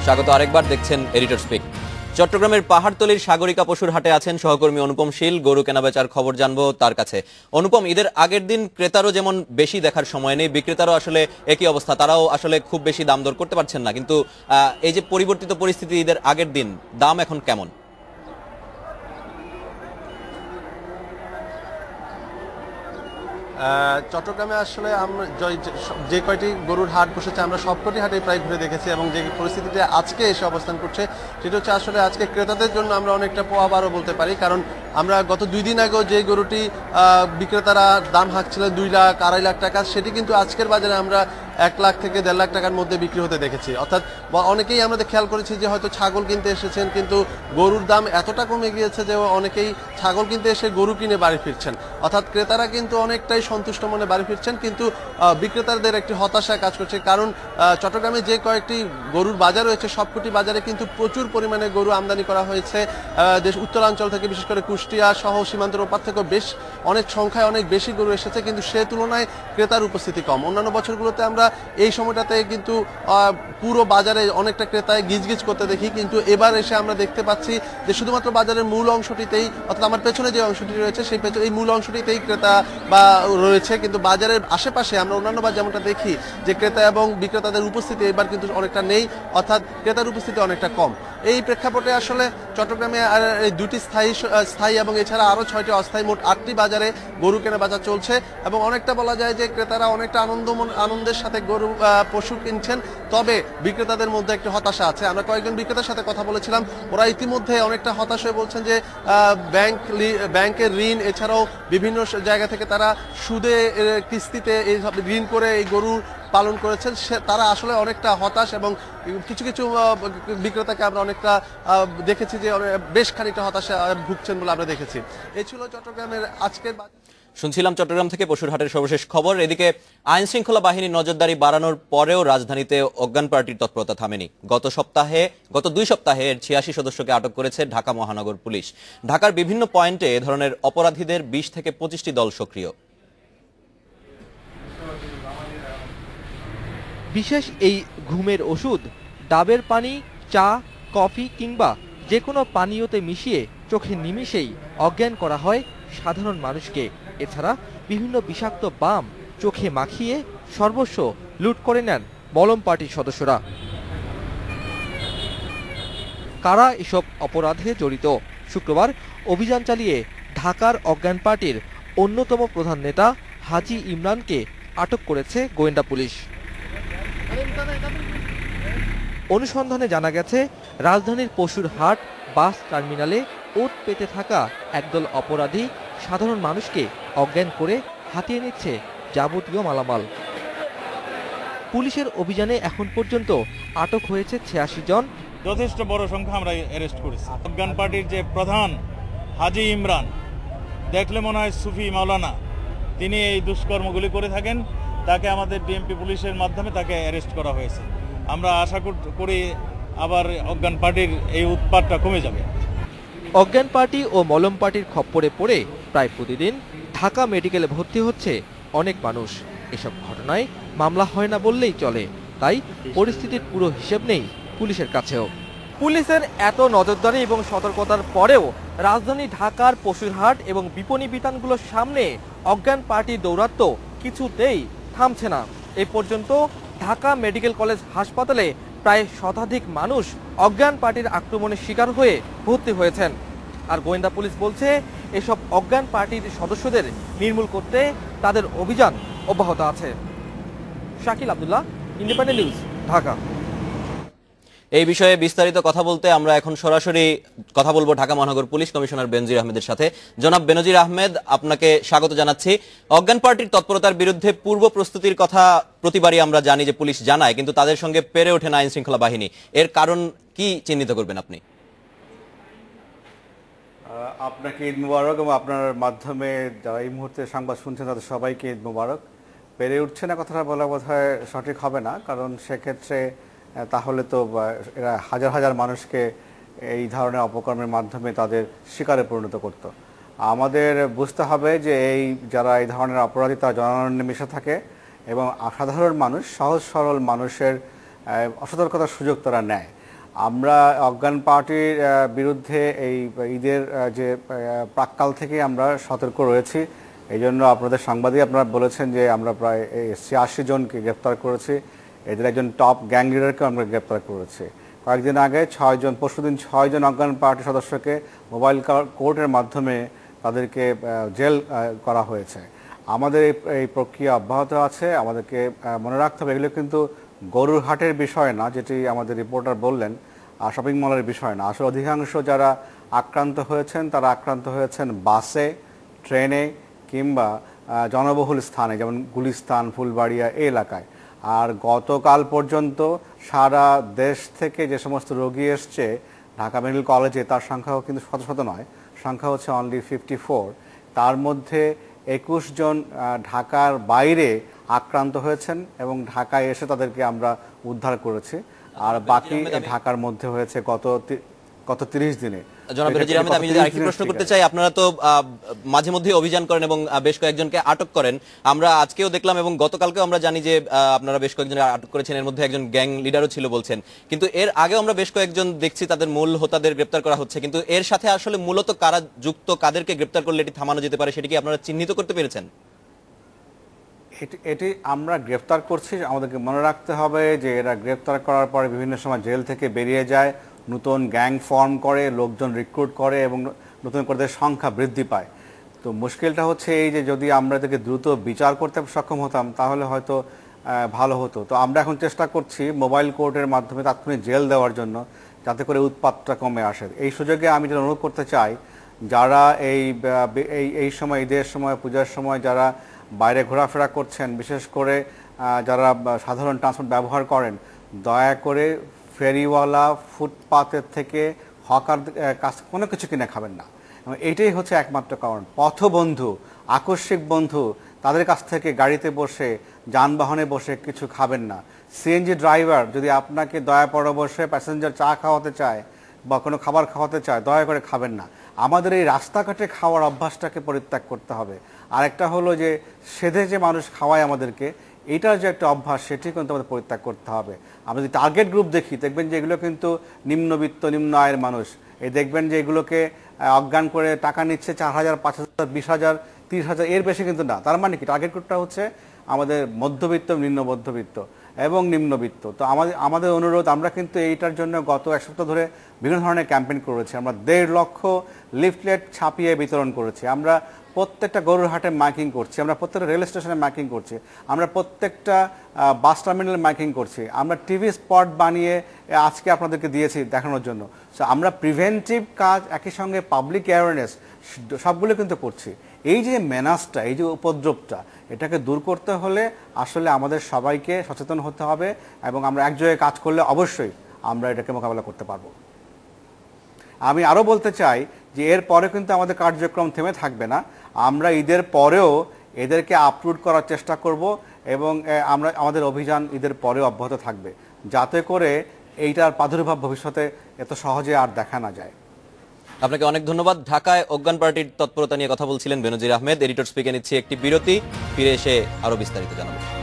স্বাগত আরেকবার, দেখছেন এডিটর স্পিক। চট্টগ্রামের পাহাড়তলীর সাগরিকা পশুর হাটে আছেন সহকর্মী অনুপম শীল। গরু কেনাবেচার খবর জানবো তার কাছে। অনুপম, ঈদের আগের দিন ক্রেতারও যেমন বেশি দেখার সময় নেই, বিক্রেতারও আসলে একই অবস্থা, তারাও আসলে খুব বেশি দাম দর করতে পারছেন না। কিন্তু এই যে পরিবর্তিত পরিস্থিতি, ঈদের আগের দিন দাম এখন কেমন? চট্টগ্রামে আসলে আমরা যে কয়টি গরুর হাট বসেছে আমরা সবকটি হাটে প্রায় ঘুরে দেখেছি, এবং যে পরিস্থিতিতে আজকে এসে অবস্থান করছে সেটা হচ্ছে আসলে আজকে ক্রেতাদের জন্য আমরা অনেকটা পোয়াবারও বলতে পারি। কারণ আমরা গত 2 দিন আগেও যে গরুটি বিক্রেতারা দাম হাঁকছিলেন 2 লাখ 2.5 লাখ টাকা, সেটি কিন্তু আজকের বাজারে আমরা 1 লাখ থেকে 1.5 লাখ টাকার মধ্যে বিক্রি হতে দেখেছি। অর্থাৎ অনেকেই আমরা খেয়াল করেছি যে হয়তো ছাগল কিনতে এসেছেন, কিন্তু গরুর দাম এতটা কমে গিয়েছে যে অনেকেই ছাগল কিনতে এসে গরু কিনে বাড়ি ফিরছেন। অর্থাৎ ক্রেতারা কিন্তু অনেকটাই সন্তুষ্ট মনে বাড়ি ফিরছেন, কিন্তু বিক্রেতাদের একটি হতাশা কাজ করছে। কারণ চট্টগ্রামে যে কয়েকটি গরুর বাজার রয়েছে সবকটি বাজারে কিন্তু প্রচুর পরিমাণে গরু আমদানি করা হয়েছে দেশ উত্তরাঞ্চল থেকে, বিশেষ করে কুষ্টিয়া সহ সীমান্তের ওপার থেকেও অনেক সংখ্যায় অনেক বেশি গরু এসেছে, কিন্তু সে তুলনায় ক্রেতার উপস্থিতি কম। অন্যান্য বছরগুলোতে আমরা এই সময়টাতে কিন্তু পুরো বাজারে অনেকটা ক্রেতায় গিজগিজ করতে দেখি, কিন্তু এবার এসে আমরা দেখতে পাচ্ছি যে শুধুমাত্র বাজারের মূল অংশটিতেই, অর্থাৎ আমার পেছনে যে অংশটি রয়েছে এই মূল অংশটিতেই ক্রেতা বা রয়েছে, কিন্তু বাজারের আশেপাশে আমরা অন্যান্য বার যেমনটা দেখি যে ক্রেতা এবং বিক্রেতাদের উপস্থিতি এবার কিন্তু অনেকটা নেই, অর্থাৎ ক্রেতার উপস্থিতি অনেকটা কম। এই প্রেক্ষাপটে আসলে চট্টগ্রামে দুটি স্থায়ী এবং এছাড়া আরও 6টি অস্থায়ী, মোট 8টি বাজারে গরু কেনা বাজার চলছে, এবং অনেকটা বলা যায় যে ক্রেতারা অনেকটা আনন্দের সাথে গরু পশু কিনছেন। তবে বিক্রেতাদের মধ্যে একটি হতাশা আছে। আমরা কয়েকজন বিক্রেতার সাথে কথা বলেছিলাম, ওরা ইতিমধ্যে অনেকটা হতাশ হয়ে বলছেন যে ব্যাংকের ঋণ এছাড়াও বিভিন্ন জায়গা থেকে তারা সুদে কিস্তিতে এই ঋণ করে এই গরু পালন করেছেন, তারা আসলে অনেকটা হতাশ, এবং কিছু কিছু বিক্রেতাকে আমরা অনেকটা দেখেছি যে বেশ খানিকটা হতাশা ভুগছেন বলে আমরা দেখেছি। এই ছিল চট্টগ্রামের আজকের। শুনছিলাম চট্টগ্রাম থেকে পশুর হাটের সর্বশেষ খবর। এদিকে আইন শৃঙ্খলা বাহিনী নজরদারি বাড়ানোর পরেও রাজধানীতে অজ্ঞান পার্টির তৎপরতা থামেনি। গত 2 সপ্তাহে 86 সদস্যকে আটক করেছে ঢাকা মহানগর পুলিশ। ঢাকার বিভিন্ন পয়েন্টে এ ধরনের অপরাধীদের 20 থেকে 25টি দল সক্রিয়। বিশেষ এই ঘুমের ওষুধ ডাবের পানি, চা, কফি কিংবা যে কোনো পানীয়তে মিশিয়ে চোখে নিমিষেই অজ্ঞান করা হয় সাধারণ মানুষকে। এছাড়া বিভিন্ন বিষাক্ত বাম চোখে মাখিয়ে সর্বস্ব লুট করে নেন মলম পার্টির সদস্যরা। কারা এসব অপরাধে জড়িত? শুক্রবার অভিযান চালিয়ে ঢাকার অজ্ঞান পার্টির অন্যতম প্রধান নেতা হাজী ইমরানকে আটক করেছে গোয়েন্দা পুলিশ। অনুসন্ধানে জানা গেছে, রাজধানীর পশুর হাট বাস টার্মিনালে ওট পেতে থাকা একদল অপরাধী সাধারণ মানুষকে অজ্ঞান করে হাতিয়ে নিচ্ছে যাবতীয় মালামাল। পুলিশের অভিযানে এখন পর্যন্ত আটক হয়েছে 86 জন। যথেষ্ট বড় সংখ্যা আমরা অ্যারেস্ট করেছি। অজ্ঞান পার্টির যে প্রধান হাজী ইমরান, দেখলে মনে হয় সুফি মাওলানা, তিনি এই দুষ্কর্মগুলি করে থাকেন। তাকে আমাদের ডিএমপি পুলিশের মাধ্যমে তাকে অ্যারেস্ট করা হয়েছে। আমরা আশা করি আবার অজ্ঞান পার্টির এই উৎপাতটা কমে যাবে। অজ্ঞান পার্টি ও মলম পার্টির খপ্পরে পড়ে প্রায় প্রতিদিন ঢাকা মেডিকেলে ভর্তি হচ্ছে অনেক মানুষ। এসব ঘটনায় মামলা হয় না বললেই চলে, তাই পরিস্থিতির পুরো হিসেব নেই পুলিশের কাছেও। পুলিশের এত নজরদারি এবং সতর্কতার পরেও রাজধানী ঢাকার পশুরহাট এবং বিপণী বিতানগুলোর সামনে অজ্ঞান পার্টির দৌরাত্ম্য কিছুতেই থামছে না। এ পর্যন্ত ঢাকা মেডিকেল কলেজ হাসপাতালে প্রায় শতাধিক মানুষ অজ্ঞান পার্টির আক্রমণের শিকার হয়ে ভর্তি হয়েছেন। আর গোয়েন্দা পুলিশ বলছে, এসব অজ্ঞান পার্টির সদস্যদের নির্মূল করতে তাদের অভিযান অব্যাহত আছে। Shakil Abdullah, independent news, Dhaka. এই বিষয়ে বিস্তারিত কথা বলতে আমরা এখন সরাসরি কথা বলবো ঢাকা মহানগর পুলিশ কমিশনার বেনজির আহমেদের সাথে। জনাব বেনজির আহমেদ, আপনাকে স্বাগত জানাচ্ছি। অজ্ঞান পার্টির তৎপরতার বিরুদ্ধে পূর্ব প্রস্তুতির কথা প্রতিবারই আমরা জানি যে পুলিশ জানায়, কিন্তু তাদের সঙ্গে পেরে ওঠে না আইন শৃঙ্খলা বাহিনী। এর কারণ কি চিহ্নিত করবেন আপনি? আপনাকে ঈদ মুবারক, এবং আপনার মাধ্যমে যারা এই মুহূর্তে সংবাদ শুনছেন তাদের সবাইকে ঈদ মুবারক। পেরে উঠছে না কথাটা বলা বোধহয় সঠিক হবে না, কারণ সেক্ষেত্রে তাহলে তো এরা হাজার হাজার মানুষকে এই ধরনের অপকর্মের মাধ্যমে তাদের শিকারে পরিণত করত। আমাদের বুঝতে হবে যে যারা এই ধরনের অপরাধী তারা জনগণের মিশে থাকে, এবং সাধারণ মানুষ, সহজ সরল মানুষের অসতর্কতার সুযোগ তারা নেয়। আমরা অজ্ঞান পার্টির বিরুদ্ধে এই ঈদের যে প্রাক্কাল থেকে আমরা সতর্ক রয়েছি। এই জন্য আপনাদের সাংবাদিক আপনারা বলেছেন যে আমরা প্রায় ৮৬ জনকে গ্রেপ্তার করেছি। এদের একজন টপ গ্যাং লিডারকে আমরা গ্রেপ্তার করেছি। কয়েকদিন আগে ৬ জন, পরশুদিন ৬ জন অজ্ঞান পার্টির সদস্যকে মোবাইল কোর্টের মাধ্যমে তাদেরকে জেল করা হয়েছে। আমাদের এই প্রক্রিয়া অব্যাহত আছে। আমাদেরকে মনে রাখতে হবে এগুলো কিন্তু গরুর হাটের বিষয় না, যেটি আমাদের রিপোর্টার বললেন, আর শপিং মলের বিষয় না। আসলে অধিকাংশ যারা আক্রান্ত হয়েছেন তারা আক্রান্ত হয়েছেন বাসে, ট্রেনে কিংবা জনবহুল স্থানে, যেমন গুলিস্তান, ফুলবাড়িয়া এই এলাকায়। আর গতকাল পর্যন্ত সারা দেশ থেকে যে সমস্ত রোগী এসছে ঢাকা মেডিকেল কলেজে, তার সংখ্যাও কিন্তু শত শত নয়, সংখ্যা হচ্ছে অনলি 54। তার মধ্যে 21 জন ঢাকার বাইরে আক্রান্ত হয়েছেন এবং ঢাকায় এসে তাদেরকে আমরা উদ্ধার করেছি। আর বাকি ঢাকার মধ্যে হয়েছে গত 30 দিনে। জনাব বেনজির আহমেদ, আমি যদি আরেকটি প্রশ্ন করতে চাই, আপনারা তো মাঝে মধ্যে অভিযান করেন এবং বেশ কয়েকজনকে আটক করেন। আমরা আজকেও দেখলাম এবং গতকালকেও আমরা জানি যে আপনারা বেশ কয়েকজনকে আটক করেছেন, এর মধ্যে একজন গ্যাং লিডারও ছিল বলছেন। কিন্তু এর আগেও আমরা বেশ কয়েকজন দেখছি তাদের মূল হোতাদের গ্রেপ্তার করা হচ্ছে, কিন্তু এর সাথে আসলে মূলত কারা যুক্ত, কাদেরকে গ্রেপ্তার করলে এটি থামানো যেতে পারে, সেটি কি আপনারা চিহ্নিত করতে পেরেছেন? এটি আমরা গ্রেফতার করছি। আমাদেরকে মনে রাখতে হবে যে এরা গ্রেফতার করার পরে বিভিন্ন সময় জেল থেকে বেরিয়ে যায়, নতুন গ্যাং ফর্ম করে, লোকজন রিক্রুট করে এবং নতুন করে সংখ্যা বৃদ্ধি পায়। তো মুশকিলটা হচ্ছে এই যে যদি আমরা এদেরকে দ্রুত বিচার করতে সক্ষম হতাম তাহলে হয়তো ভালো হতো। তো আমরা এখন চেষ্টা করছি মোবাইল কোর্টের মাধ্যমে তাৎক্ষণিক জেল দেওয়ার জন্য, যাতে করে উৎপাতটা কমে আসে। এই সুযোগে আমি যেটা অনুরোধ করতে চাই, যারা এই সময় ঈদের সময়, পূজার সময় যারা বাইরে ঘোরাফেরা করছেন, বিশেষ করে যারা সাধারণ ট্রান্সপোর্ট ব্যবহার করেন, দয়া করে ফেরিওয়ালা, ফুটপাতের থেকে হকার কাছ কোনো কিছু কিনে খাবেন না। এইটাই হচ্ছে একমাত্র কারণ। পথবন্ধু, আকস্মিক বন্ধু, তাদের কাছ থেকে গাড়িতে বসে, যানবাহনে বসে কিছু খাবেন না। সিএনজি ড্রাইভার যদি আপনাকে দয়া পরবশে প্যাসেঞ্জার চা খাওয়াতে চায় বা কোনো খাবার খাওয়াতে চায়, দয়া করে খাবেন না। আমাদের এই রাস্তাঘাটে খাওয়ার অভ্যাসটাকে পরিত্যাগ করতে হবে। আরেকটা হলো যে সেধে যে মানুষ খাওয়ায় আমাদেরকে, এইটার যে একটা অভ্যাস, সেটি কিন্তু আমাদের পরিত্যাগ করতে হবে। আমরা যদি টার্গেট গ্রুপ দেখি, দেখবেন যে এগুলো কিন্তু নিম্নবিত্ত, নিম্ন আয়ের মানুষ। এই দেখবেন যে এগুলোকে অজ্ঞান করে টাকা নিচ্ছে 4,000, 5,000, 20,000, 30,000, এর বেশি কিন্তু না। তার মানে কি টার্গেট গ্রুপটা হচ্ছে আমাদের মধ্যবিত্ত, নিম্ন মধ্যবিত্ত এবং নিম্নবিত্ত। তো আমাদের অনুরোধ, আমরা কিন্তু এইটার জন্য গত 1 সপ্তাহ ধরে বিভিন্ন ধরনের ক্যাম্পেইন করেছি। আমরা 1.5 লক্ষ লিফলেট ছাপিয়ে বিতরণ করেছি। আমরা প্রত্যেকটা গরুর হাটে মাইকিং করছি, আমরা প্রত্যেকটা রেল স্টেশনে মাইকিং করছি, আমরা প্রত্যেকটা বাস টার্মিনালে মাইকিং করছি, আমরা টিভি স্পট বানিয়ে আজকে আপনাদেরকে দিয়েছি দেখানোর জন্য। সো আমরা প্রিভেন্টিভ কাজ, একই সঙ্গে পাবলিক অ্যাওয়ারনেস, সবগুলো কিন্তু করছি। এই যে মেনাসটা, এই যে উপদ্রবটা, এটাকে দূর করতে হলে আসলে আমাদের সবাইকে সচেতন হতে হবে এবং আমরা এক জায়গায় কাজ করলে অবশ্যই আমরা এটাকে মোকাবেলা করতে পারবো। আমি আরও বলতে চাই যে এর পরে কিন্তু আমাদের কার্যক্রম থেমে থাকবে না। আমরা ঈদের পরেও এদেরকে আপলোড করার চেষ্টা করব এবং আমাদের অভিযান ঈদের পরেও অব্যাহত থাকবে, যাতে করে এইটার প্রাদুর্ভাব ভবিষ্যতে এত সহজে আর দেখা না যায়। আপনাকে অনেক ধন্যবাদ। ঢাকায় অজ্ঞান পার্টির তৎপরতা নিয়ে কথা বলছিলেন বেনজির আহমেদ। এডিটর স্পিকে নিচ্ছি একটি বিরতি, ফিরে এসে আরো বিস্তারিত জানাবো।